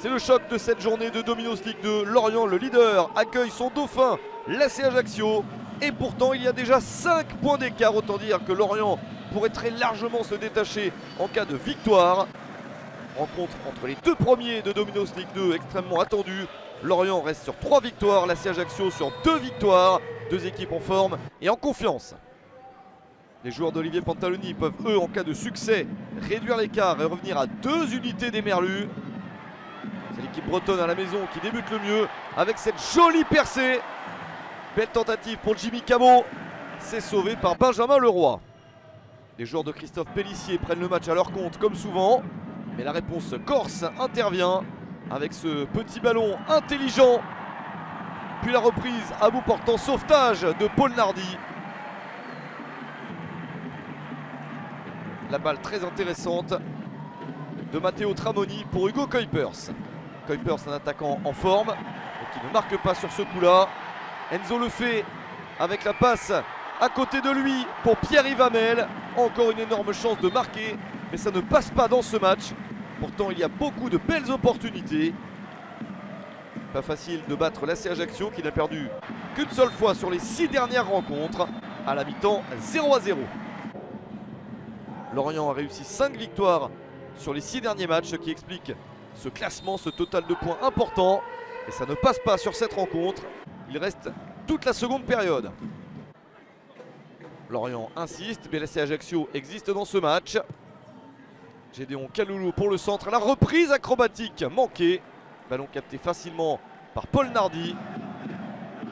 C'est le choc de cette journée de Domino's Ligue 2. Lorient, le leader, accueille son dauphin, l'AC Ajaccio. Et pourtant, il y a déjà 5 points d'écart. Autant dire que Lorient pourrait très largement se détacher en cas de victoire. Rencontre entre les deux premiers de Domino's Ligue 2, extrêmement attendue. Lorient reste sur 3 victoires, l'AC Ajaccio sur 2 victoires. Deux équipes en forme et en confiance. Les joueurs d'Olivier Pantaloni peuvent, eux, en cas de succès, réduire l'écart et revenir à 2 unités des Merlus. C'est l'équipe bretonne à la maison qui débute le mieux avec cette jolie percée. Belle tentative pour Jimmy Cabot. C'est sauvé par Benjamin Leroy. Les joueurs de Christophe Pélissier prennent le match à leur compte comme souvent. Mais la réponse corse intervient avec ce petit ballon intelligent. Puis la reprise à bout portant, sauvetage de Paul Nardi. La balle très intéressante de Matteo Tramoni pour Hugo Kuipers. Kuipers, un attaquant en forme et qui ne marque pas sur ce coup-là. Enzo le fait avec la passe à côté de lui pour Pierre-Yves Hamel. Encore une énorme chance de marquer, mais ça ne passe pas dans ce match. Pourtant, il y a beaucoup de belles opportunités. Pas facile de battre l'AC Ajaccio qui n'a perdu qu'une seule fois sur les 6 dernières rencontres. À la mi-temps, 0-0. Lorient a réussi 5 victoires sur les 6 derniers matchs, ce qui explique ce classement, ce total de points important. Et ça ne passe pas sur cette rencontre. Il reste toute la seconde période. Lorient insiste, mais l'AC Ajaccio existe dans ce match. Gédéon Kaloulou pour le centre. La reprise acrobatique manquée. Ballon capté facilement par Paul Nardi.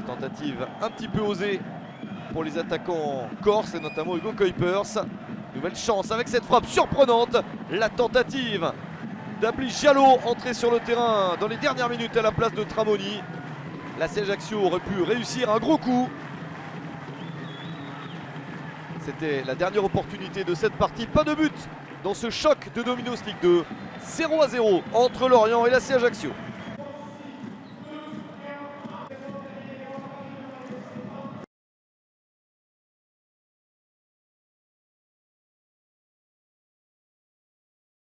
Tentative un petit peu osée pour les attaquants corses et notamment Hugo Kuipers. Nouvelle chance avec cette frappe surprenante. La tentative d'Abli Diallo, entré sur le terrain dans les dernières minutes à la place de Tramoni. L'AC Ajaccio aurait pu réussir un gros coup. C'était la dernière opportunité de cette partie. Pas de but dans ce choc de Domino's Ligue 2. 0-0 entre Lorient et l'AC Ajaccio.